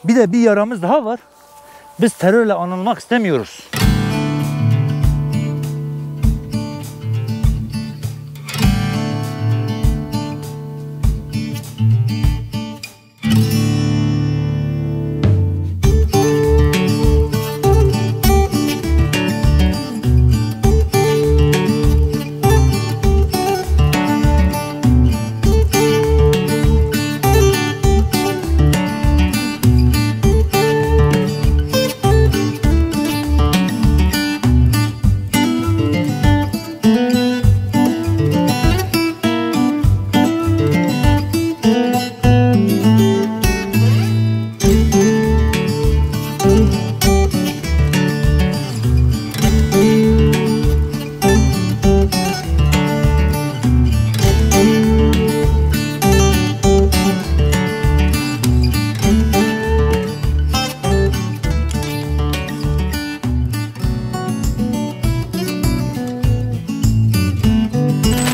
Bir de bir yaramız daha var. Biz terörle anılmak istemiyoruz.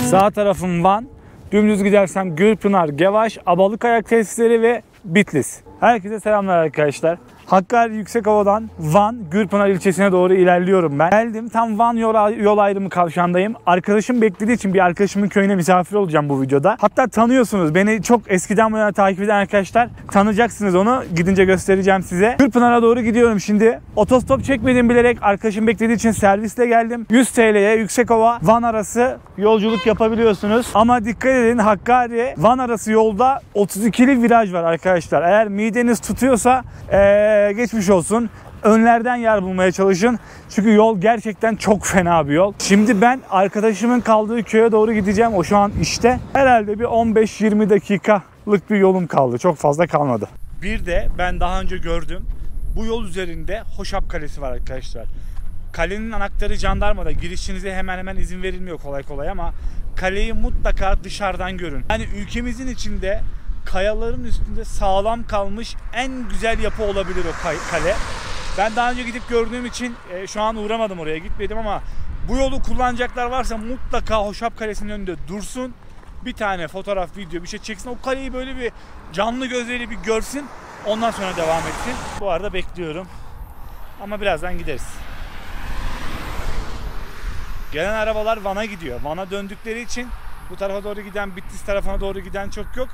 Sağ tarafım Van, dümdüz gidersem Gürpınar, Gevaş, Abalıkayak tesisleri ve Bitlis. Herkese selamlar arkadaşlar. Hakkari Yüksekova'dan Van, Gürpınar ilçesine doğru ilerliyorum ben. Geldim, tam Van yol ayrımı kavşağındayım. Arkadaşım beklediği için bir arkadaşımın köyüne misafir olacağım bu videoda. Hatta tanıyorsunuz, beni çok eskiden bu yana takip eden arkadaşlar tanıyacaksınız onu. Gidince göstereceğim size. Gürpınar'a doğru gidiyorum şimdi. Otostop çekmedim bilerek, arkadaşım beklediği için servisle geldim. 100 TL'ye Yüksekova Van arası yolculuk yapabiliyorsunuz. Ama dikkat edin, Hakkari Van arası yolda 32'li viraj var arkadaşlar. Eğer mideniz tutuyorsa geçmiş olsun. Önlerden yer bulmaya çalışın. Çünkü yol gerçekten çok fena bir yol. Şimdi ben arkadaşımın kaldığı köye doğru gideceğim. O şu an işte. Herhalde bir 15-20 dakikalık bir yolum kaldı. Çok fazla kalmadı. Bir de ben daha önce gördüm. Bu yol üzerinde Hoşap Kalesi var arkadaşlar. Kalenin anahtarı jandarmada. Girişinize hemen izin verilmiyor kolay kolay ama kaleyi mutlaka dışarıdan görün. Yani ülkemizin içinde kayaların üstünde sağlam kalmış en güzel yapı olabilir o kale. Ben daha önce gidip gördüğüm için şu an uğramadım oraya, gitmedim ama bu yolu kullanacaklar varsa mutlaka Hoşap Kalesi'nin önünde dursun. Bir tane fotoğraf, video bir şey çeksin. O kaleyi böyle bir canlı gözleriyle bir görsün. Ondan sonra devam etsin. Bu arada bekliyorum. Ama birazdan gideriz. Gelen arabalar Van'a gidiyor. Van'a döndükleri için bu tarafa doğru giden, Bitlis tarafına doğru giden çok yok.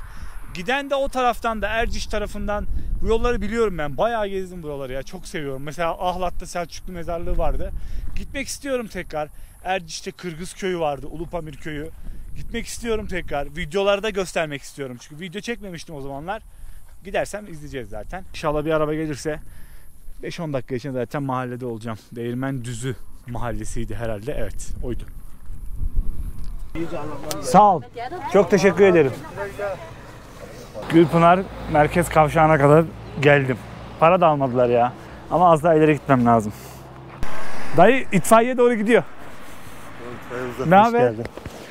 Giden de o taraftan da, Erciş tarafından. Bu yolları biliyorum ben. Bayağı gezdim bu yolları ya. Çok seviyorum. Mesela Ahlat'ta Selçuklu mezarlığı vardı. Gitmek istiyorum tekrar. Erciş'te Kırgız köyü vardı. Ulupamir köyü. Gitmek istiyorum tekrar. Videolarda göstermek istiyorum. Çünkü video çekmemiştim o zamanlar. Gidersem izleyeceğiz zaten. İnşallah bir araba gelirse 5-10 dakika içinde zaten mahallede olacağım. Değirmendüzü mahallesiydi herhalde. Evet, oydu. Sağ ol. Çok teşekkür ederim. Gürpınar merkez kavşağına kadar geldim. Para da almadılar ya. Ama az daha ileri gitmem lazım. Dayı itfaiye doğru gidiyor. Ne haber?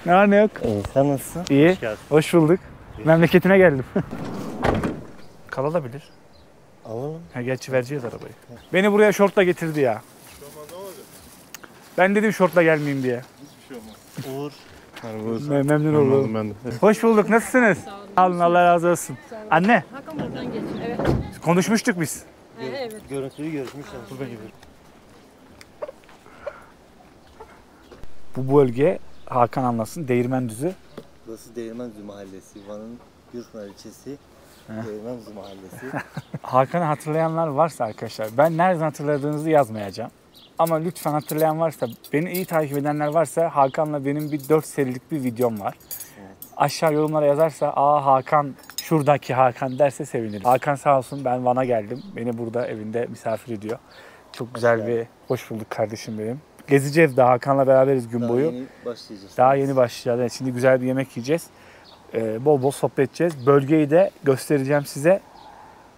Ne var ne yok? İyi, sen nasılsın? İyi. Hoş bulduk. Memleketine geldim. Kalabilir. Alalım. Ha, gerçi vereceğiz arabayı. Beni buraya şortla getirdi ya. Ben dedim şortla gelmeyeyim diye. Hiçbir şey olmaz. Uğur. Memnun oldum. Ben de. Hoş bulduk. Nasılsınız? Sağ olun. Allah razı olsun. Anne. Hakan buradan geç. Evet. Konuşmuştuk biz. Evet. Görüntülü görüşmüş. Burada gibi. Bu bölge, Hakan anlasın, Değirmendüzü. Burası Değirmendüzü Mahallesi. Van'ın Gürpınar ilçesi. Değirmendüzü Mahallesi. Hakan'ı hatırlayanlar varsa arkadaşlar, ben nereden hatırladığınızı yazmayacağım. Ama lütfen hatırlayan varsa, beni iyi takip edenler varsa, Hakan'la benim bir 4 serilik bir videom var. Evet. Aşağı yorumlara yazarsa, Hakan, şuradaki Hakan derse sevinirim. Hakan sağ olsun, ben Van'a geldim. Beni burada evinde misafir ediyor. Çok güzel bir, hoş bulduk kardeşim benim. Gezeceğiz daha, Hakan'la beraberiz gün boyu. Yeni başlayacağız. Daha yeni başlayacağız. Yani şimdi güzel bir yemek yiyeceğiz. Bol bol sohbet edeceğiz. Bölgeyi de göstereceğim size.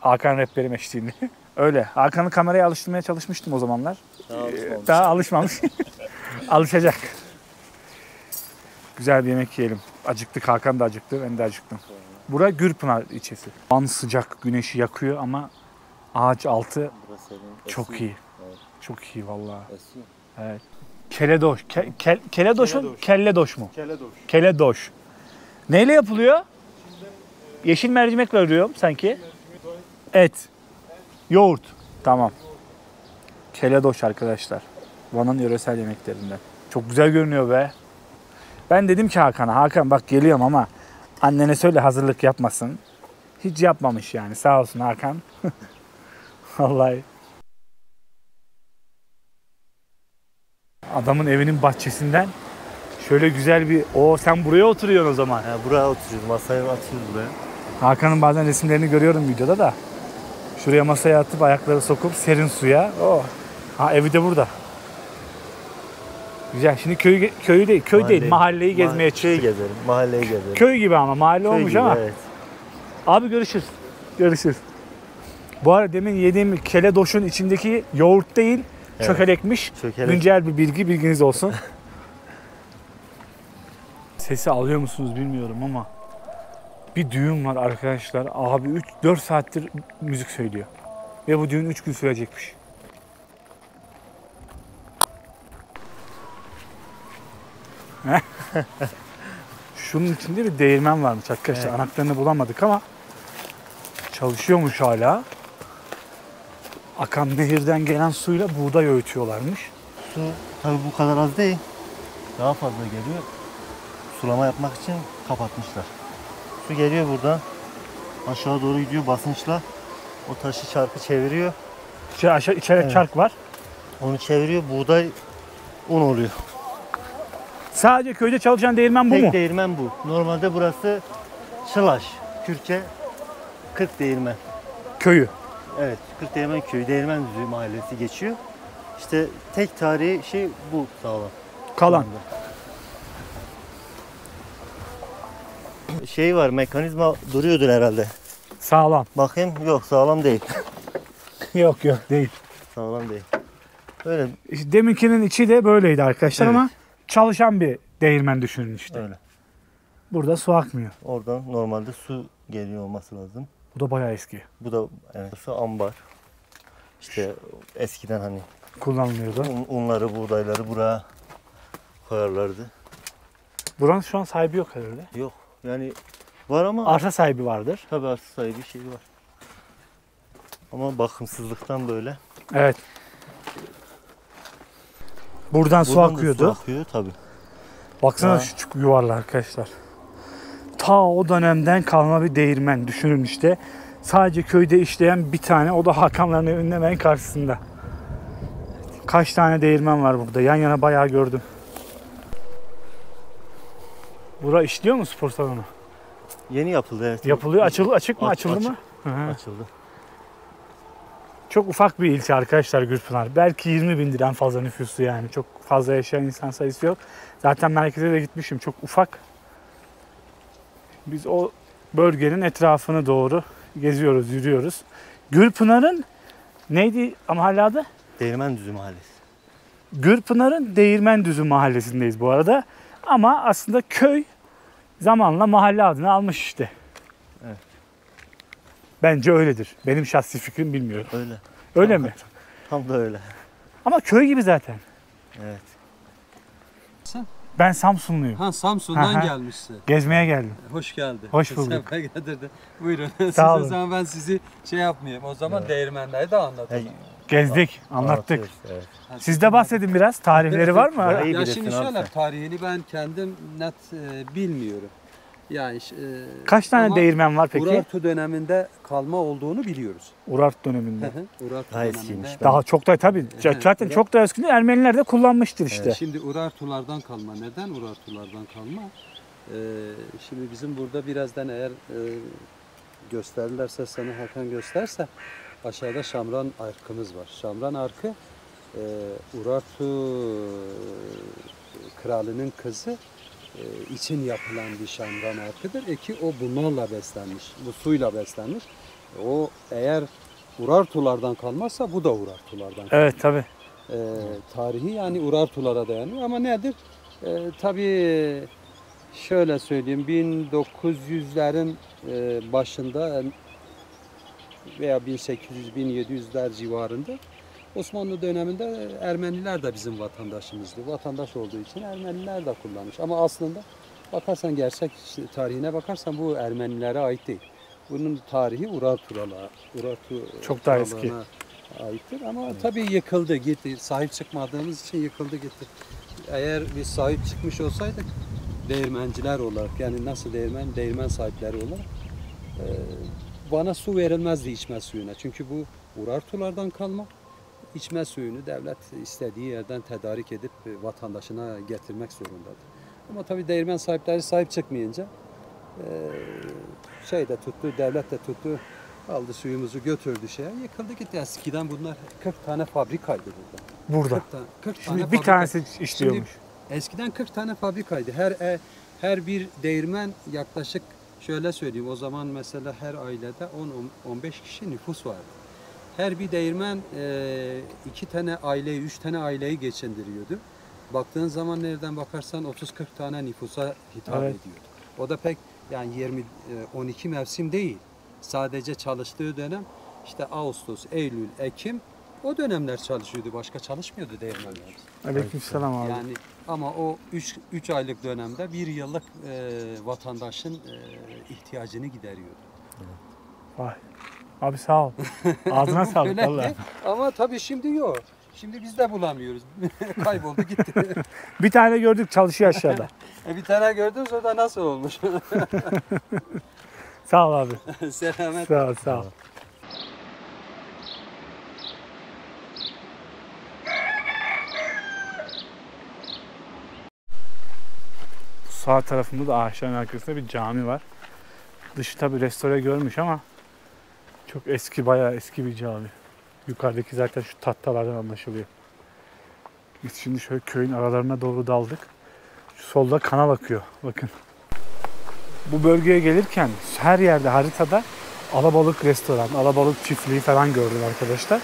Hakan rehberim eşliğinde. Öyle. Hakan'ı kameraya alıştırmaya çalışmıştım o zamanlar. Daha alışmamış. Alışacak. Güzel bir yemek yiyelim. Acıktık. Hakan da acıktı. Ben de acıktım. Bura Gürpınar ilçesi. An sıcak. Güneşi yakıyor ama ağaç altı çok iyi. Evet. Çok iyi vallahi. Esiyor. Evet. Keledoş. Keledoş mu? Kelledoş mu? Keledoş. Keledoş. Neyle yapılıyor? Yeşil mercimek arıyorum sanki. Et. Yoğurt. Tamam. Keledoş arkadaşlar. Van'ın yöresel yemeklerinden. Çok güzel görünüyor be. Ben dedim ki Hakan'a, Hakan bak geliyorum ama annene söyle hazırlık yapmasın. Hiç yapmamış yani, sağ olsun Hakan. Vallahi. Adamın evinin bahçesinden şöyle güzel bir... Sen buraya oturuyorsun o zaman. Ya buraya oturuyoruz. Masayı atıyoruz buraya. Hakan'ın bazen resimlerini görüyorum videoda da. Şuraya masaya atıp ayakları sokup serin suya. Oh. Ha, evi de burada. Güzel. Şimdi köyü değil, değil, mahalleyi gezmeye çıktık. Gezelim, mahalleyi gezelim. Köy gibi ama mahalle Köy olmuş gibi, ama. evet. Abi görüşürüz. Görüşürüz. Bu arada demin yediğim keledoşun içindeki yoğurt değil, Evet. çökelekmiş. Çökelek. Güncel bir bilgi, bilginiz olsun. Sesi alıyor musunuz bilmiyorum ama bir düğün var arkadaşlar. Abi 3-4 saattir müzik söylüyor. Ve bu düğün 3 gün sürecekmiş. Şunun içinde bir değirmen varmış arkadaşlar. Evet. Anahtarını bulamadık ama çalışıyormuş hala. Akan nehirden gelen suyla buğday öğütüyorlarmış. Su tabii bu kadar az değil. Daha fazla geliyor. Sulama yapmak için kapatmışlar. Su geliyor buradan. Aşağı doğru gidiyor basınçla. O taşı çarkı çeviriyor. İçeride Evet. çark var. Onu çeviriyor. Buğday un oluyor. Sadece köyde çalışan değirmen bu Tek mu? değirmen bu. Normalde burası Çılaş. Kürtçe 40 değirmen. Köyü. Evet, 40 Değirmen Köyü, Değirmendüzü mahallesi geçiyor. İşte tek tarihi şey bu sağlam. Kalan. Şey var, mekanizma duruyordur herhalde. Sağlam. Bakayım, yok sağlam değil. Yok değil. Sağlam değil. Öyle, İşte deminkinin içi de böyleydi arkadaşlar Evet. ama çalışan bir değirmen düşünün işte. öyle. Burada su akmıyor. Oradan normalde su geliyor olması lazım. Bu da bayağı eski. Bu da evet, burası ambar. İşte eskiden hani Kullanılıyordu. unları, buğdayları buraya koyarlardı. Buranın şu an sahibi yok herhalde. Yok, yani var ama Arsa sahibi vardır. tabii arsa sahibi şey var. Ama bakımsızlıktan böyle. Evet. Buradan su Buradan da akıyordu. Su akıyor tabii. Baksana Ha. şu çukur yuvarlar arkadaşlar. Ta o dönemden kalma bir değirmen düşünün işte. Sadece köyde işleyen bir tane, o da Hakanların evinin hemen karşısında. Kaç tane değirmen var burada, yan yana bayağı gördüm. Bura işliyor mu spor salonu? Yeni yapıldı evet. Yapılıyor. Açık mı? Açıldı Açık. mı? Hı hı. Açıldı. Çok ufak bir ilçe arkadaşlar Gürpınar. Belki 20 bindir en fazla nüfusu yani. Çok fazla yaşayan insan sayısı yok. Zaten merkeze de gitmişim. Çok ufak. Biz o bölgenin etrafını doğru geziyoruz, yürüyoruz. Gürpınar'ın neydi mahalle adı? Değirmendüzü Mahallesi. Gürpınar'ın Değirmendüzü mahallesindeyiz bu arada. Ama aslında köy zamanla mahalle adını almış işte. Evet. Bence öyledir. Benim şahsi fikrim bilmiyorum. Öyle. Öyle mi? Tam da öyle. Ama köy gibi zaten. Evet. Ben Samsunluyum. Ha Samsun'dan Aha. gelmişsin. Gezmeye geldim. Hoş geldin. Hoş bulduk. Sefa getirdi. Buyurun. Sağ O olun. zaman ben sizi şey yapmayayım. O zaman değirmenleri de anlatayım. Gezdik, anlattık. Anlatıyoruz, evet. Siz de bahsedin biraz. Tarihleri var mı? Daha iyi Ya bilirsin şimdi abi şöyle sen. tarihini ben kendim net bilmiyorum. Yani Kaç tane ama değirmen var peki? Urartu döneminde kalma olduğunu biliyoruz. Urart döneminde. Urartu Daha döneminde. eskiymiş. Daha çok da tabii. Zaten çok da eski. Ermeniler de kullanmıştır işte. Şimdi Urartulardan kalma. Neden Urartulardan kalma? Şimdi bizim burada birazdan eğer gösterirlerse, sana Hakan gösterse aşağıda Şamran arkımız var. Şamran arkı Urartu kralının kızı için yapılan bir Şamran arkıdır. Ki o bunlarla beslenmiş, bu suyla beslenmiş. O eğer Urartulardan kalmazsa bu da Urartulardan. Evet tabii. Tarihi yani Urartulara dayanıyor ama nedir? Tabii şöyle söyleyeyim 1900'lerin başında veya 1800-1700'ler civarında Osmanlı döneminde Ermeniler de bizim vatandaşımızdı. Vatandaş olduğu için Ermeniler de kullanmış. Ama aslında bakarsan gerçek tarihine bakarsan bu Ermenilere ait değil. Bunun tarihi Urartulara, Çok daha eski. aittir ama tabii yıkıldı gitti. Sahip çıkmadığımız için yıkıldı gitti. Eğer biz sahip çıkmış olsaydık değirmenciler olarak, yani nasıl değirmen sahipleri olarak bana su verilmezdi içme suyuna. Çünkü bu Urartulardan kalma. İçme suyunu devlet istediği yerden tedarik edip vatandaşına getirmek zorundadır. Ama tabii değirmen sahipleri sahip çıkmayınca devlet de tuttu, aldı suyumuzu götürdü yıkıldı gitti. Eskiden bunlar 40 tane fabrikaydı burada. Burada. 40 Şimdi tane bir fabrika. tanesi işliyormuş. Eskiden 40 tane fabrikaydı. Her bir değirmen yaklaşık şöyle söyleyeyim, o zaman mesela her ailede 10-15 kişi nüfus vardı. Her bir değirmen 2 tane aileyi, 3 tane aileyi geçindiriyordu. Baktığın zaman nereden bakarsan 30-40 tane nüfusa hitap ediyordu. O da pek yani 12 mevsim değil. Sadece çalıştığı dönem işte Ağustos, Eylül, Ekim o dönemler çalışıyordu. Başka çalışmıyordu değirmenler. Aleykümselam abi. Yani ama o 3 aylık dönemde bir yıllık vatandaşın ihtiyacını gideriyordu. Vay. Abi sağ ol. Ağzına sağlık Öyle vallahi. ki, ama tabii şimdi yok. Şimdi biz de bulamıyoruz. Kayboldu gitti. Bir tane gördük çalışıyor aşağıda. Bir tane gördünüz, o da nasıl olmuş? Sağ ol abi. Selamet. Sağ ol, sağ ol. Sağ tarafımda da ağaçların arkasında bir cami var. Dışı tabi restore görmüş ama çok eski, bayağı eski bir cami. Yukarıdaki zaten şu tahtalardan anlaşılıyor. Biz şimdi şöyle köyün aralarına doğru daldık. Şu solda kanal akıyor. Bakın. Bu bölgeye gelirken her yerde haritada alabalık restoran, alabalık çiftliği falan gördüm arkadaşlar.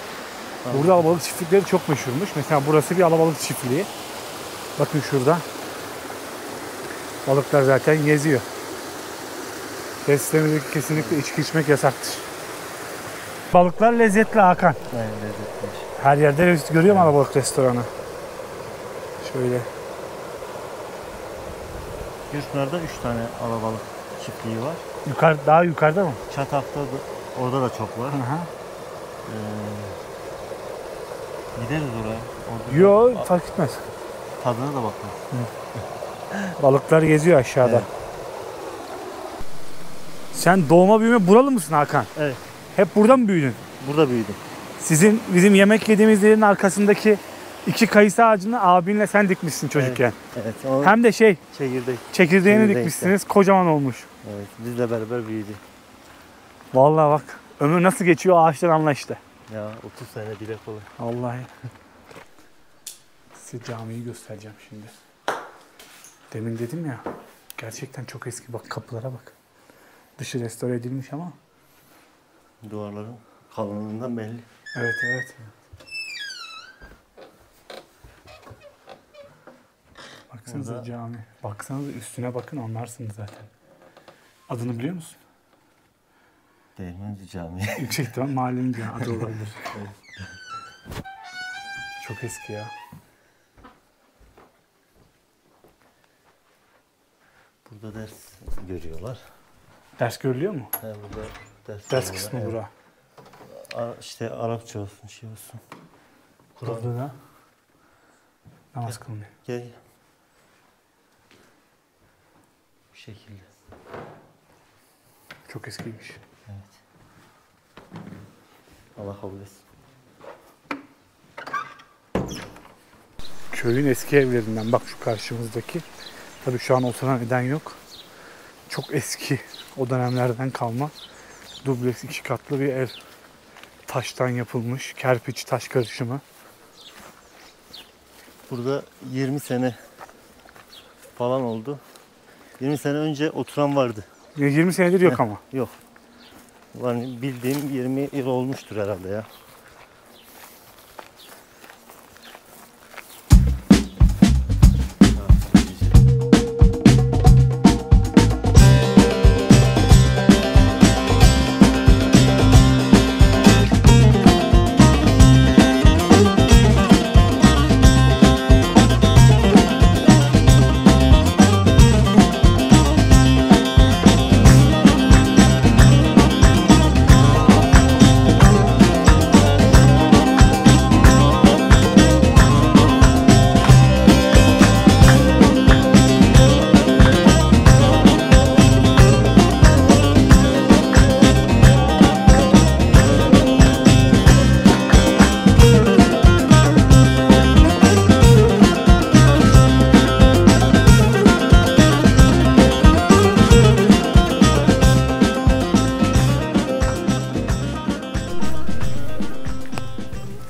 Burada alabalık çiftlikleri çok meşhurmuş. Mesela burası bir alabalık çiftliği. Bakın şurada. Balıklar zaten geziyor. Beslemede kesinlikle içki içmek yasaktır. Balıklar lezzetli Hakan. Evet, lezzetliymiş. Her yerde lezzet görüyorum alabalık restoranı. Şöyle. Gürpınar'da 3 tane alabalık çiftliği var. Daha yukarıda mı? Çatak'ta da, orada da çok var. Aha. Gideriz oraya. Orada Yo, fark etmez. tadına da bakarız. Balıklar geziyor aşağıda. Evet. Sen doğma büyüme buralı mısın Hakan? Evet. Hep burada mı büyüdün? Burada büyüdüm. Bizim yemek yediğimiz yerin arkasındaki 2 kayısı ağacını abinle sen dikmişsin çocukken. Evet. O Hem de çekirdek. çekirdeğini Çekirdek dikmişsiniz. Kocaman olmuş. Evet. Bizle beraber büyüdü. Vallahi bak ömür nasıl geçiyor ağaçtan anla işte. Ya 30 sene dile kolay. Vallahi. Size camiyi göstereceğim şimdi. Demin dedim ya. Gerçekten çok eski. Bak kapılara bak. Dışı restore edilmiş ama. Duvarların kalınlığından belli. Evet, evet. Baksanıza Burada... cami. Baksanıza üstüne bakın anlarsınız zaten. Adını biliyor musun? Değirmenci Camii. Yüksek ihtimal mahallenin bir adı olabilir. Çok eski ya. Burada ders görüyorlar. Ders görülüyor mu? Burada ders Ders kısmı evet. bura. İşte Arapça olsun, şey olsun. Burada da namaz kılınıyor. Gel. Bu şekilde. Çok eskiymiş. Evet. Allah kabul etsin. Köyün eski evlerinden bak şu karşımızdaki. Tabii şu an oturan eden yok. Çok eski o dönemlerden kalma. Dubleks 2 katlı bir ev. Taştan yapılmış. Kerpiç taş karışımı. Burada 20 sene falan oldu. 20 sene önce oturan vardı. 20 senedir yok ama. Yok. Yani bildiğim 20 yıl olmuştur herhalde ya.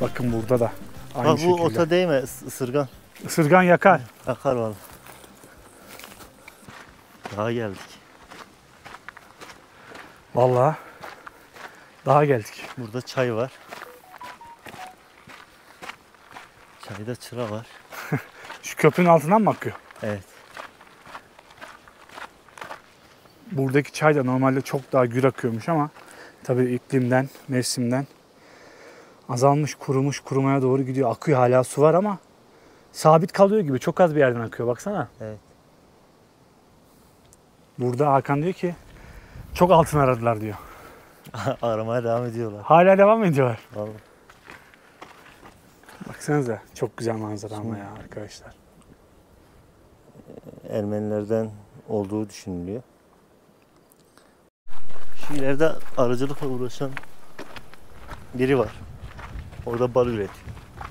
Bakın burada da aynı Bak bu şekilde. ota değme ısırgan. Isırgan yakar. Akar vallahi. Daha geldik. Vallahi daha geldik. Burada çay var. Çayda çıra var. Şu köprünün altından mı akıyor? Evet. Buradaki çay da normalde çok daha gür akıyormuş ama tabii iklimden, mevsimden azalmış, kurumuş, kurumaya doğru gidiyor. Akıyor, hala su var ama sabit kalıyor gibi. Çok az bir yerden akıyor, baksana. Evet. Burada Hakan diyor ki çok altın aradılar diyor. Aramaya devam ediyorlar. Hala devam ediyorlar. Vallahi. Baksanıza çok güzel manzara ama ya arkadaşlar. Ermenilerden olduğu düşünülüyor. Şu ileride arıcılıkla uğraşan biri var. Orada bal üretiyor.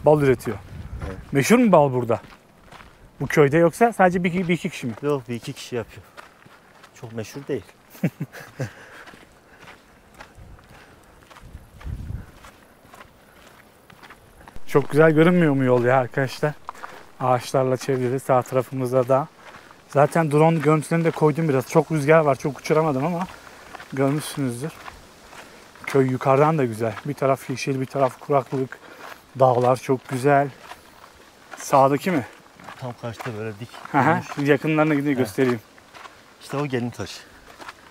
Bal üretiyor. Evet. Meşhur mu bal burada? Bu köyde, yoksa sadece bir iki kişi mi? Yok, bir iki kişi yapıyor. Çok meşhur değil. Çok güzel görünmüyor mu yol ya arkadaşlar? Ağaçlarla çevrili, sağ tarafımızda da. Zaten drone görüntülerini de koydum biraz. Çok rüzgar var, çok uçuramadım ama görmüşsünüzdür. Köy yukarıdan da güzel. Bir taraf yeşil, bir taraf kuraklık. Dağlar çok güzel. Sağdaki mi? Tam karşıda böyle dik. Aha, yakınlarına gidip göstereyim. İşte o gelin taşı.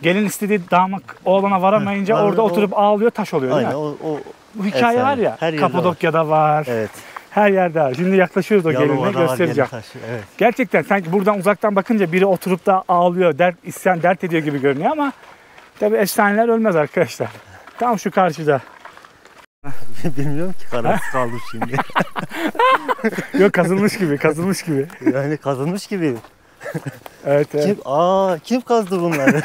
Gelin istediği damat oğlana varamayınca Aynen, orada o- oturup ağlıyor, taş oluyor değil Aynen mi? o Bu hikaye efsane. var ya, Her yerde Kapadokya'da var. evet. Her yerde var. Şimdi yaklaşıyoruz o gelinle, Yalova'da var göstereceğim. gelin taşı. Evet. Gerçekten sanki buradan uzaktan bakınca biri oturup da ağlıyor, dert ediyor gibi görünüyor ama tabii efsaneler ölmez arkadaşlar. Tam şu karşıda. Bilmiyorum ki, kararsız kaldım şimdi. Yok, kazılmış gibi, kazılmış gibi. Yani kazınmış gibi. Evet, evet. Kim kazdı bunları?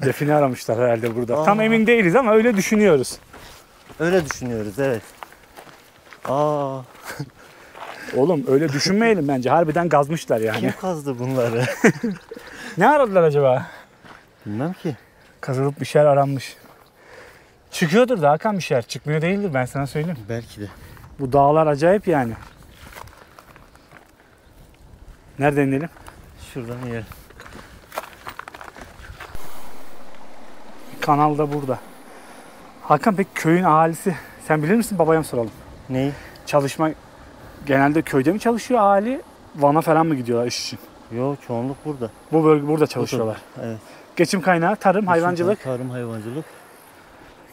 Define aramışlar herhalde burada. Aa. Tam emin değiliz ama öyle düşünüyoruz. Öyle düşünüyoruz, evet. Oğlum öyle düşünmeyelim bence. Harbiden kazmışlar yani. Kim kazdı bunları? Ne aradılar acaba? Bilmem ki. Kazılıp bir şeyler aranmış. Çıkıyordur da Hakan bir şeyler. Çıkmıyor değildir, ben sana söyleyeyim. Belki de. Bu dağlar acayip yani. Nereden inelim? Şuradan yer. Kanal da burada. Hakan, peki köyün ahalisi, sen bilir misin, babaya mı soralım? Neyi? Çalışma genelde köyde mi çalışıyor ahali? Van'a falan mı gidiyorlar iş için? Yok, çoğunluk burada. Bu bölge burada çalışıyorlar. Evet. Geçim kaynağı tarım, hayvancılık. Tarım, hayvancılık.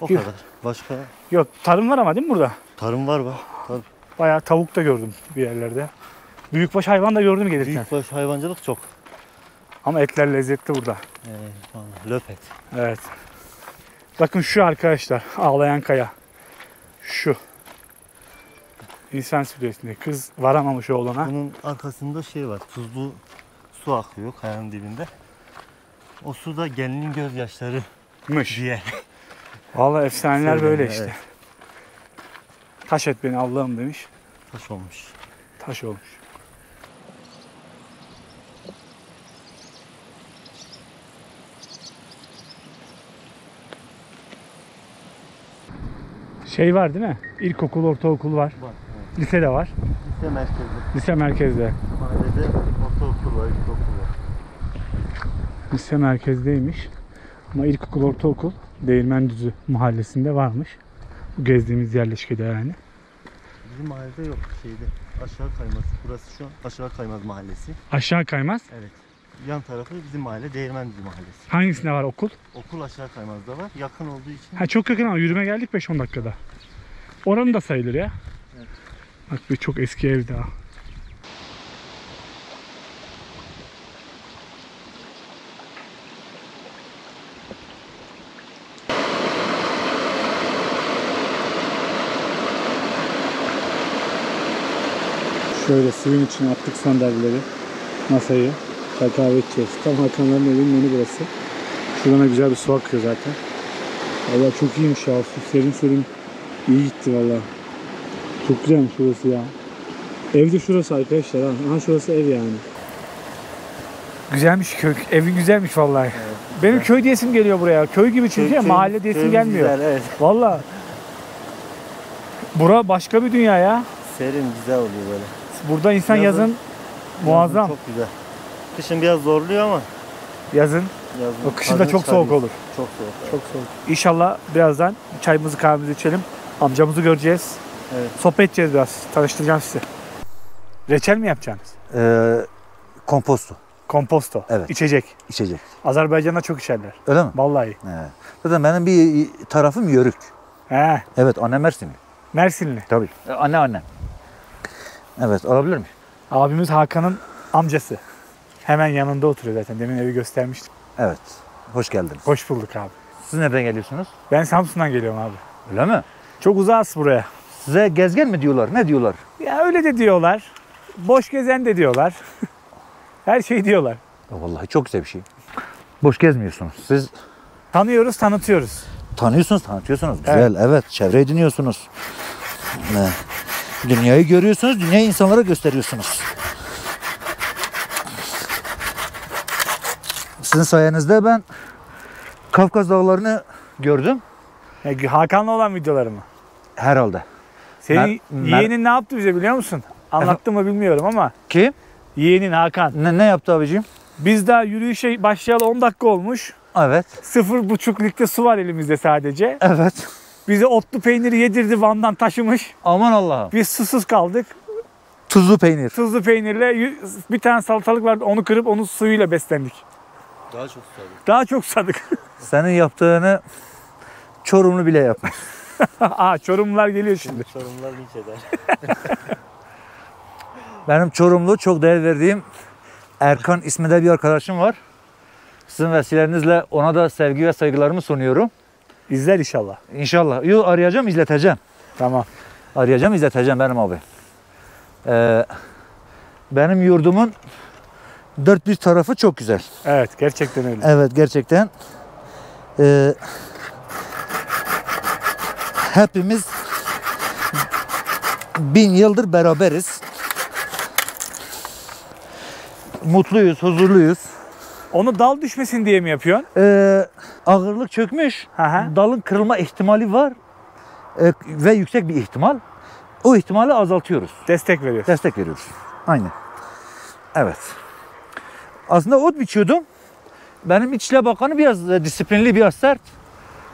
O Yok. kadar. Başka Yok, tarım var ama değil mi burada? tarım var bak. Tabii. Bayağı tavuk da gördüm bir yerlerde. Büyükbaş hayvan da gördüm gelirken. Büyükbaş hayvancılık çok. Ama etler lezzetli burada. Vallahi löpet. Evet. Bakın şu arkadaşlar, ağlayan kaya. Şu. İnsan süresinde kız varamamış oğlana. Bunun arkasında şey var. Tuzlu su akıyor kayanın dibinde. O su da gelinin gözyaşları Mış. diye. Vallahi efsaneler böyle Söyleniyor, işte. evet. Taş et beni Allah'ım demiş. Taş olmuş. Taş olmuş. Şey var değil mi? İlkokul, ortaokul var. Var. Lise de var. Lise merkezde. Lise merkezde. Mahallede ortaokul var, ilkokul var. Lise merkezdeymiş. Ama ilkokul, ortaokul Değirmendüzü mahallesinde varmış. Bu gezdiğimiz yerleşkede yani. Bizim mahallede yok şeyde. Aşağı Kaymaz. Burası şu an Aşağı Kaymaz mahallesi. Aşağı Kaymaz. Evet. Yan tarafı bizim mahalle Değirmendüzü mahallesi. Hangisinde var okul? Okul Aşağı Kaymaz'da var. Yakın olduğu için. Ha, çok yakın ama yürüme geldik 5-10 dakikada. Oranın da sayılır ya. Evet. Bak, bir çok eski ev daha. Şöyle suyun içine attık sandalyeleri, masayı, çay kahve içeceğiz. Tam Hakanların evinin önü burası. Şuradan da güzel bir su akıyor zaten. Valla çok iyiymiş ya, su serin serin iyi gitti valla. Çok güzelmiş burası ya. Ev de şurası arkadaşlar ha. Aha, şurası ev yani. Güzelmiş köy, evin güzelmiş vallahi. Evet, Benim köy diyesim geliyor buraya. Köy gibi çünkü ya, mahalle diyesim köyümüz gelmiyor. Güzel, evet. Valla. Bura başka bir dünya ya. Serin, güzel oluyor böyle. Burada insan Yazın- yazın muazzam. Çok güzel. Kışın biraz zorluyor ama Yazın. O kışın da tadını çok soğuk çıkarıyoruz. olur. Çok soğuk. Çok soğuk. İnşallah birazdan çayımızı kahvemizi içelim. Amcamızı göreceğiz. Evet. Sohbet edeceğiz biraz. Tanıştıracağım sizi. Reçel mi yapacaksınız? Komposto Komposto. Evet. İçecek. içecek. Azerbaycan'da çok içerler. Öyle mi? Vallahi. Evet. Zaten benim bir tarafım Yörük. He. Evet, annem Mersinli. Mersinli. Tabii. Anne. Evet, alabilir miyim? Abimiz Hakan'ın amcası. Hemen yanında oturuyor zaten. Demin evi göstermiştim. Evet. Hoş geldiniz. Hoş bulduk abi. Siz nereden geliyorsunuz? Ben Samsun'dan geliyorum abi. Öyle mi? Çok uzağız buraya. Size gezgin mi diyorlar? Ne diyorlar? Ya öyle de diyorlar. Boş gezen de diyorlar. Her şey diyorlar. Vallahi çok güzel bir şey. Boş gezmiyorsunuz. Siz Tanıyoruz, tanıtıyoruz. tanıtıyorsunuz. Güzel. Evet. Çevre ediniyorsunuz. Dünyayı görüyorsunuz. Dünyayı insanlara gösteriyorsunuz. Sizin sayenizde ben Kafkas Dağları'nı gördüm. Hakan'la olan videoları mı? Herhalde. Senin Mer- yeğenin ne yaptı bize biliyor musun? Anlattı mı bilmiyorum ama. Kim? Yeğenin Hakan. Ne yaptı abicim? Biz daha yürüyüşe başlayalı 10 dakika olmuş. Evet. 0,5 litre su var elimizde sadece. Evet. Bize otlu peyniri yedirdi, Van'dan taşımış. Aman Allah'ım. Biz susuz kaldık. Tuzlu peynir. Tuzlu peynirle bir tane salatalık vardı, onu kırıp onun suyuyla beslendik. Daha çok susadık. Daha çok susadık. Senin yaptığını Çorumlu bile yapmış. Aa, Çorumlular geliyor şimdi. Sorunlar linç eder. Benim Çorumlu çok değer verdiğim Erkan isminde bir arkadaşım var. Sizin vesilenizle ona da sevgi ve saygılarımı sunuyorum. İzler inşallah. İnşallah. Yo, arayacağım, izleteceğim. Tamam. Arayacağım, izleteceğim benim abi. Benim yurdumun dört bir tarafı çok güzel. Evet, gerçekten öyle. Evet, gerçekten. Hepimiz 1000 yıldır beraberiz. Mutluyuz, huzurluyuz. Onu dal düşmesin diye mi yapıyorsun? Ağırlık çökmüş. Hı hı. Dalın kırılma ihtimali var. Ve yüksek bir ihtimal. O ihtimali azaltıyoruz. Destek veriyor. Destek veriyoruz. Aynen. Evet. Aslında ot biçiyordum. Benim İçişleri Bakanı biraz disiplinli, biraz sert.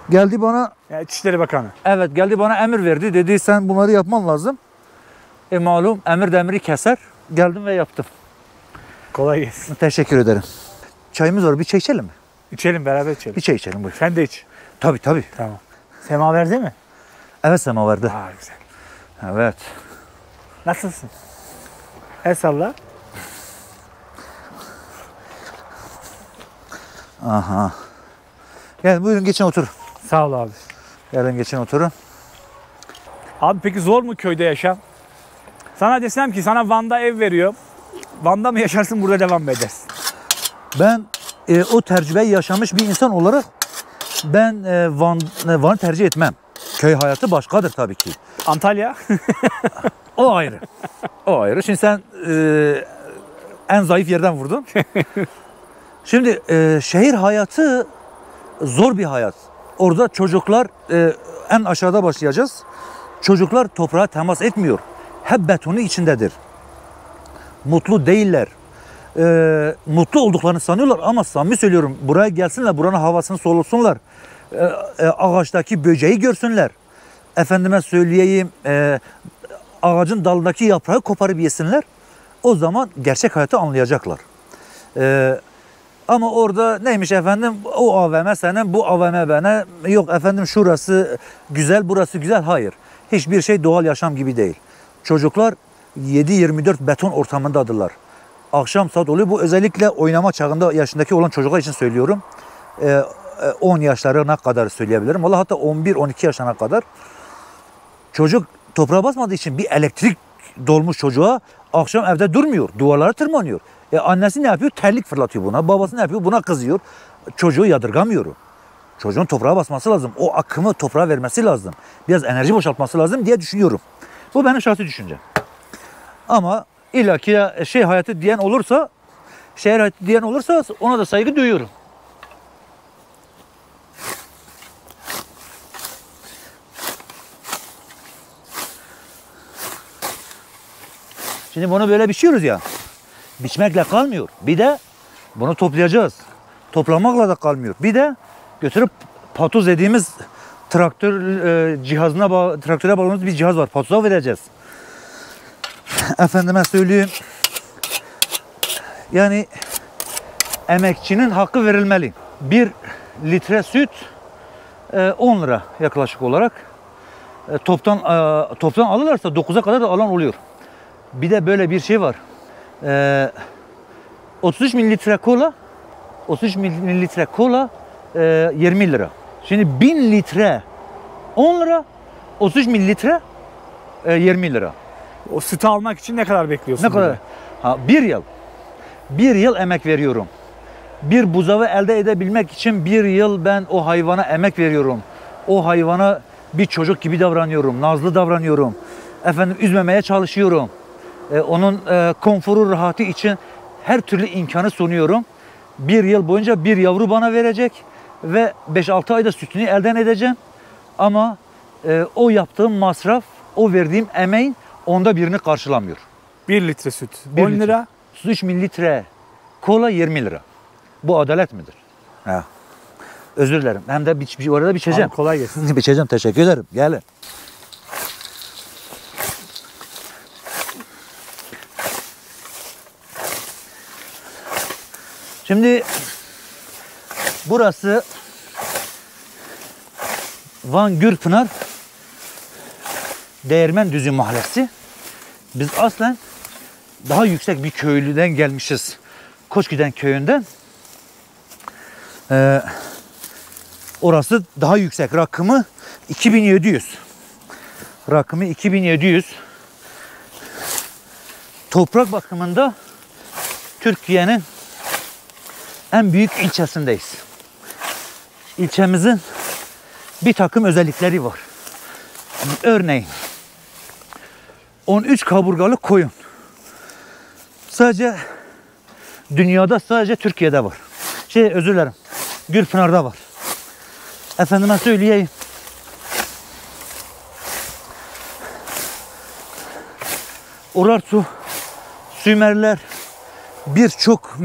Geldi bana, Yani İçişleri Bakanı. evet geldi bana emir verdi. Dedi sen bunları yapman lazım. Malum emir demiri keser. Geldim ve yaptım. Kolay gelsin. Teşekkür ederim. Çayımız var, bir çay içelim mi? İçelim, beraber içelim. Bir çay içelim buyur. Sen de iç. Tabii tabii. Tamam. Semaverde mi? Evet, semaverde. Aa, güzel. Evet. Nasılsın? El salla. Aha. Gel buyurun, geçin oturun. Sağ ol abi. Gelin geçin oturun. Abi peki zor mu köyde yaşam? Sana desem ki sana Van'da ev veriyorum. Van'da mı yaşarsın, burada devam mı edersin? Ben o tecrübeyi yaşamış bir insan olarak ben Van'ı tercih etmem. Köy hayatı başkadır tabii ki. Antalya? O ayrı. O ayrı. Şimdi sen en zayıf yerden vurdun. Şimdi şehir hayatı zor bir hayat. Orada çocuklar en aşağıda başlayacağız. Çocuklar toprağa temas etmiyor. Hep betonu içindedir. Mutlu değiller. Mutlu olduklarını sanıyorlar ama samimi söylüyorum, buraya gelsinler, buranın havasını solusunlar. Ağaçtaki böceği görsünler. Efendime söyleyeyim, ağacın dalındaki yaprağı koparıp yesinler. O zaman gerçek hayatı anlayacaklar. Ama orada neymiş efendim, o AVM senin, bu AVM bana, yok efendim şurası güzel, burası güzel. Hayır. Hiçbir şey doğal yaşam gibi değil. Çocuklar 7-24 beton ortamındadırlar. Akşam saat oluyor. Bu özellikle oynama çağında yaşındaki olan çocuklar için söylüyorum. 10 yaşlarına kadar söyleyebilirim. Vallahi hatta 11-12 yaşına kadar. Çocuk toprağa basmadığı için bir elektrik dolmuş çocuğa, akşam evde durmuyor. Duvarlara tırmanıyor. Annesi ne yapıyor? Terlik fırlatıyor buna. Babası ne yapıyor? Buna kızıyor. Çocuğu yadırgamıyorum. Çocuğun toprağa basması lazım. O akımı toprağa vermesi lazım. Biraz enerji boşaltması lazım diye düşünüyorum. Bu benim şahsi düşüncem. Ama illaki şey hayatı diyen olursa, şehir hayatı diyen olursa ona da saygı duyuyorum. Şimdi bunu böyle biçiyoruz ya. Biçmekle kalmıyor. Bir de bunu toplayacağız. Toplamakla da kalmıyor. Bir de götürüp patoz dediğimiz traktöre bağladığımız bir cihaz var. Patoza vereceğiz. Efendime söyleyeyim. Yani emekçinin hakkı verilmeli. 1 litre süt 10 lira yaklaşık olarak. Toptan alırlarsa 9'a kadar da alan oluyor. Bir de böyle bir şey var. 33 mililitre kola 20 lira. Şimdi 1000 litre 10 lira, 33 mililitre 20 lira. O sütü almak için ne kadar bekliyorsun? Ne kadar? burada? Ha, bir yıl emek veriyorum. Bir buzağı elde edebilmek için bir yıl ben o hayvana emek veriyorum. O hayvana bir çocuk gibi davranıyorum, nazlı davranıyorum. Efendim üzmemeye çalışıyorum. Onun konforu, rahatı için her türlü imkanı sunuyorum. Bir yıl boyunca bir yavru bana verecek ve 5-6 ayda sütünü elden edeceğim. Ama o yaptığım masraf, o verdiğim emeğin onda birini karşılamıyor. 1 litre süt 1 10 lira. 33 mililitre kola 20 lira. Bu adalet midir? Ha. Özür dilerim. Hem de orada biçeceğim. Abi kolay gelsin. Biçeceğim. Teşekkür ederim. Gelin. Şimdi burası Van Gürpınar Değirmendüzü Mahallesi. Biz aslen daha yüksek bir köylüden gelmişiz. Koçgiden köyünden. Orası daha yüksek. Rakımı 2700. Rakımı 2700. Toprak bakımında Türkiye'nin en büyük ilçesindeyiz. İlçemizin bir takım özellikleri var. Örneğin 13 kaburgalı koyun. Sadece Türkiye'de var. Özür dilerim. Gürpınar'da var. Efendime söyleyeyim. Urartu, Sümerler birçok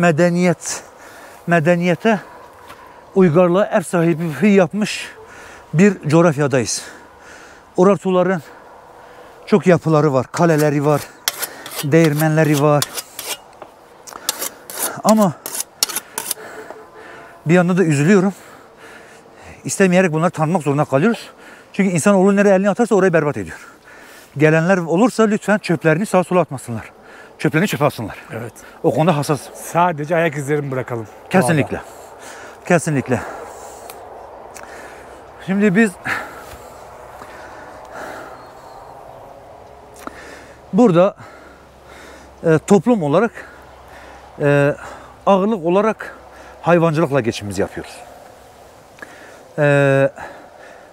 medeniyete uygarlığa ev sahipliği yapmış bir coğrafyadayız. Urartuların çok yapıları var, kaleleri var, değirmenleri var. Ama bir yandan da üzülüyorum. İstemeyerek bunları tanımak zorunda kalıyoruz. Çünkü insanoğlu nereye elini atarsa orayı berbat ediyor. Gelenler olursa lütfen çöplerini sağa sola atmasınlar. Çöplerini çöpe atsınlar. Evet. O konuda hassas. Sadece ayak izlerini bırakalım. Kesinlikle. Doğada. Kesinlikle. Şimdi biz burada toplum olarak ağırlık olarak hayvancılıkla geçimimizi yapıyoruz.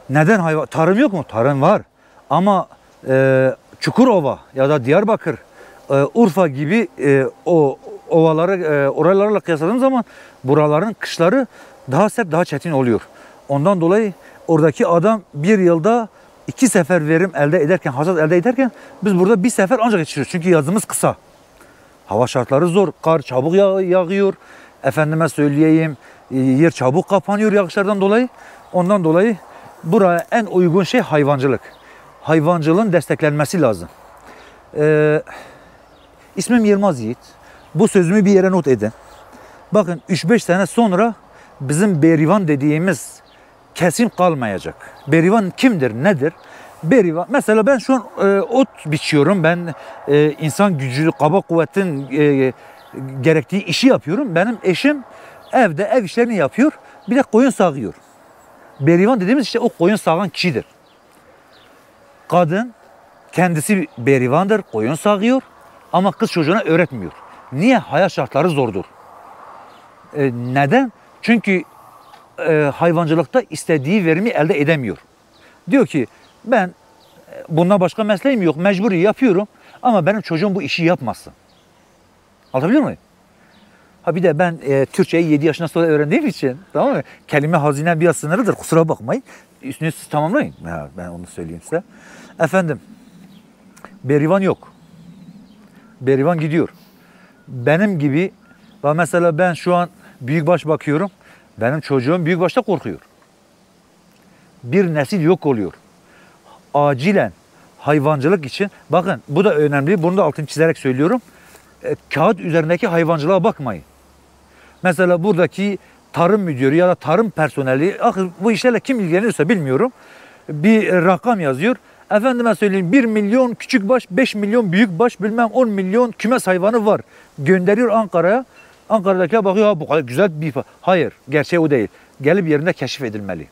Neden tarım yok mu? Tarım var. Ama Çukurova ya da Diyarbakır, Urfa gibi o ovaları oralarla kıyasladığım zaman buraların kışları daha sert, daha çetin oluyor. Ondan dolayı oradaki adam bir yılda 2 sefer verim elde ederken, hasat elde ederken biz burada bir sefer ancak yetiştiriyoruz. Çünkü yazımız kısa. Hava şartları zor. Kar çabuk yağıyor. Efendime söyleyeyim, yer çabuk kapanıyor yağışlardan dolayı. Ondan dolayı buraya en uygun şey hayvancılık. Hayvancılığın desteklenmesi lazım. İsmim Yılmaz Yiğit. Bu sözümü bir yere not edin. Bakın 3-5 sene sonra bizim berivan dediğimiz kesim kalmayacak. Berivan kimdir, nedir? Berivan, mesela ben şu an ot biçiyorum. Ben insan gücü, kaba kuvvetin gerektiği işi yapıyorum. Benim eşim evde ev işlerini yapıyor. Bir de koyun sağıyor. Berivan dediğimiz işte o koyun sağan kişidir. Kadın kendisi berivandır, koyun sağıyor ama kız çocuğuna öğretmiyor. Niye? Hayat şartları zordur. Neden? Çünkü hayvancılıkta istediği verimi elde edemiyor. Diyor ki ben bundan başka mesleğim yok, mecburi yapıyorum ama benim çocuğum bu işi yapmasın. Anlatabiliyor muyum? Ha bir de ben Türkçeyi 7 yaşından sonra öğrendiğim için, tamam mı? Kelime hazinem biraz sınırlıdır, kusura bakmayın. Üstünü siz tamamlayın. Ben onu söyleyeyim size. Efendim, berivan yok. Berivan gidiyor. Benim gibi, mesela ben şu an büyükbaş bakıyorum. Benim çocuğum büyükbaşta korkuyor. Bir nesil yok oluyor. Acilen hayvancılık için, bakın bu da önemli, bunu da altını çizerek söylüyorum. Kağıt üzerindeki hayvancılığa bakmayın. Mesela buradaki tarım müdürü ya da tarım personeli, bu işlerle kim ilgileniyorsa bilmiyorum, bir rakam yazıyor. Efendime söyleyeyim 1 milyon küçükbaş, 5 milyon büyükbaş, bilmem 10 milyon kümes hayvanı var. Gönderiyor Ankara'ya. Ankara'dakiler bakıyor, ha bu kadar güzel bir... Hayır, gerçeği o değil. Gelip yerinde keşif edilmeli.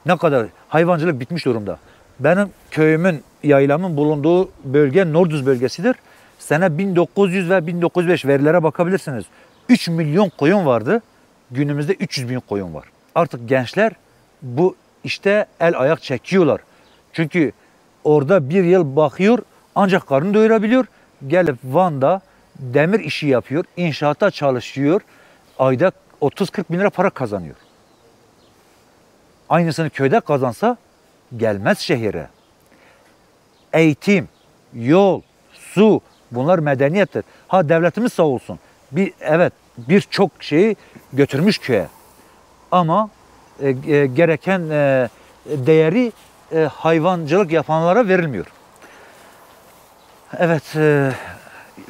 Ne kadar hayvancılık bitmiş durumda. Benim köyümün, yaylamın bulunduğu bölge Norduz bölgesidir. Sene 1900 ve 1905 verilere bakabilirsiniz. 3 milyon koyun vardı. Günümüzde 300 bin koyun var. Artık gençler bu işte el ayak çekiyorlar. Çünkü orada bir yıl bakıyor, ancak karnını doyurabiliyor. Gelip Van'da demir işi yapıyor, inşaatta çalışıyor. Ayda 30-40 bin lira para kazanıyor. Aynısını köyde kazansa gelmez şehire. Eğitim, yol, su, bunlar medeniyettir. Ha devletimiz sağ olsun. Evet birçok şeyi götürmüş köye. Ama gereken değeri hayvancılık yapanlara verilmiyor. Evet,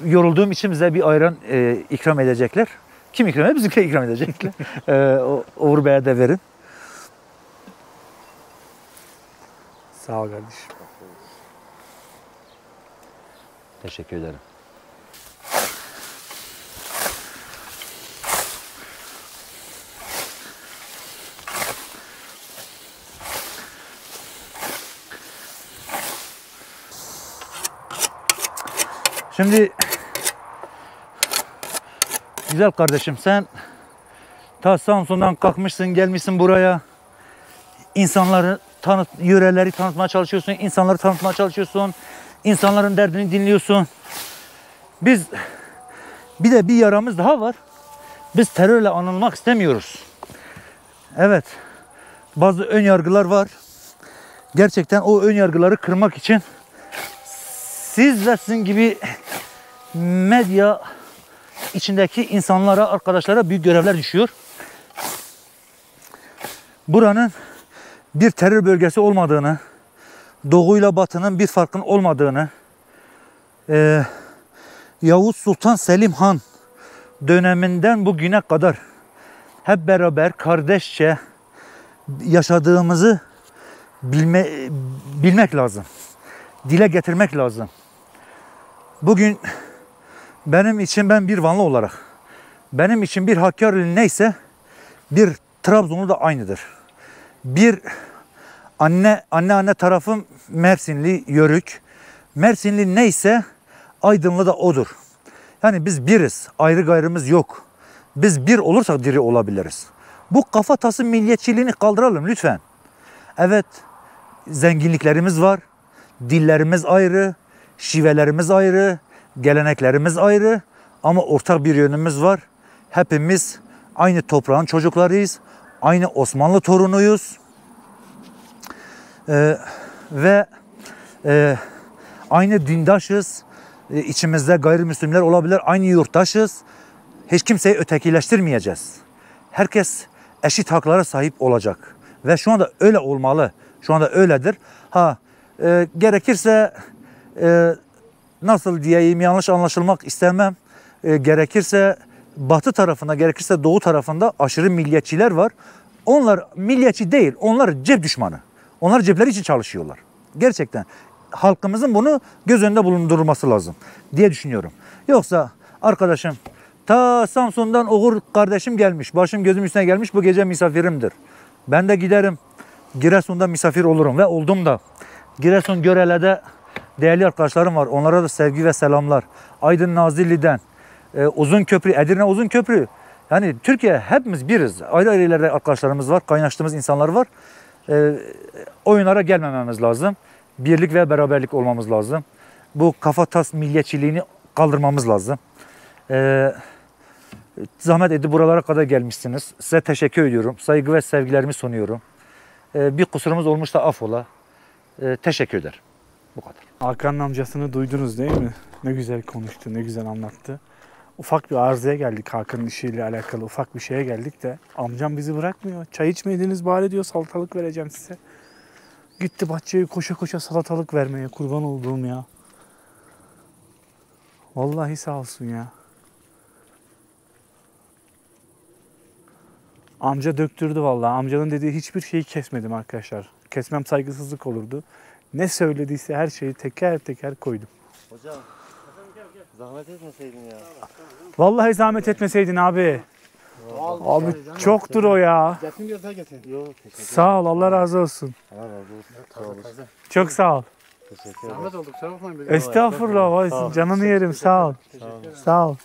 yorulduğum için bize bir ayran ikram edecekler. Kim ikram edecek? Bizimkiler ikram edecekler. Uğur Bey'e de verin. Sağ ol kardeşim. Teşekkür ederim. Şimdi güzel kardeşim, sen ta Samsun'dan kalkmışsın, gelmişsin buraya. İnsanları yöreleri tanıtmaya çalışıyorsun, insanları tanıtmaya çalışıyorsun. İnsanların derdini dinliyorsun. Bir yaramız daha var. Biz terörle anılmak istemiyoruz. Evet, bazı ön yargılar var. Gerçekten o ön yargıları kırmak için siz ve sizin gibi medya içindeki insanlara, arkadaşlara büyük görevler düşüyor. Buranın bir terör bölgesi olmadığını, doğuyla batının bir farkın olmadığını, Yavuz Sultan Selim Han döneminden bugüne kadar hep beraber kardeşçe yaşadığımızı bilmek lazım. Dile getirmek lazım. Bugün benim için, ben bir Vanlı olarak, benim için bir Hakkari neyse bir Trabzonlu da aynıdır. Bir anne tarafım Mersinli, Yörük. Mersinli neyse Aydınlı da odur. Yani biz biriz, ayrı gayrımız yok. Biz bir olursak diri olabiliriz. Bu kafatası milliyetçiliğini kaldıralım lütfen. Evet, zenginliklerimiz var, dillerimiz ayrı, şivelerimiz ayrı, geleneklerimiz ayrı ama ortak bir yönümüz var. Hepimiz aynı toprağın çocuklarıyız, aynı Osmanlı torunuyuz ve aynı dindaşız. İçimizde gayrimüslimler olabilir, aynı yurttaşız. Hiç kimseyi ötekileştirmeyeceğiz. Herkes eşit haklara sahip olacak ve şu anda öyle olmalı. Şu anda öyledir. Gerekirse nasıl diyeyim, yanlış anlaşılmak istemem. Gerekirse batı tarafında, gerekirse doğu tarafında aşırı milliyetçiler var. Onlar milliyetçi değil, onlar cep düşmanı. Onlar cepleri için çalışıyorlar. Gerçekten halkımızın bunu göz önünde bulundurması lazım diye düşünüyorum. Yoksa arkadaşım ta Samsun'dan Uğur kardeşim gelmiş, başım gözüm üstüne gelmiş, bu gece misafirimdir. Ben de giderim Giresun'da misafir olurum ve oldum da. Giresun Görele'de değerli arkadaşlarım var. Onlara da sevgi ve selamlar. Aydın Nazilli'den, Uzunköprü, Edirne Uzunköprü. Yani Türkiye hepimiz biriz. Ayrı ayrı yerlerde arkadaşlarımız var, kaynaştığımız insanlar var. Oyunlara gelmememiz lazım. Birlik ve beraberlik olmamız lazım. Bu kafatas milliyetçiliğini kaldırmamız lazım. Zahmet edip buralara kadar gelmişsiniz. Size teşekkür ediyorum. Saygı ve sevgilerimi sunuyorum. Bir kusurumuz olmuşsa affola. Teşekkür ederim. Bu kadar. Hakan'ın amcasını duydunuz değil mi? Ne güzel konuştu, ne güzel anlattı. Ufak bir arızaya geldik Hakan'ın işiyle alakalı. Ufak bir şeye geldik de amcam bizi bırakmıyor. Çay içmediniz bari diyor, salatalık vereceğim size. Gitti bahçeye koşa koşa salatalık vermeye, kurban olduğum ya. Vallahi sağ olsun ya. Amca döktürdü vallahi. Amcanın dediği hiçbir şeyi kesmedim arkadaşlar. Kesmem saygısızlık olurdu. Ne söylediyse her şeyi teker teker koydum. Hocam zahmet etmeseydin ya. Vallahi zahmet etmeseydin abi. Abi çoktur o ya. Getir göster getir. Yok teşekkür Sağ ol, Allah razı olsun. Allah razı olsun. Sağ olasın. Çok sağ ol. Teşekkür ederim. Zahmet olduk. Kusura bakmayın. Estağfurullah, Sağ ol. canını yerim, sağ ol. Sağ olun. Sağ ol.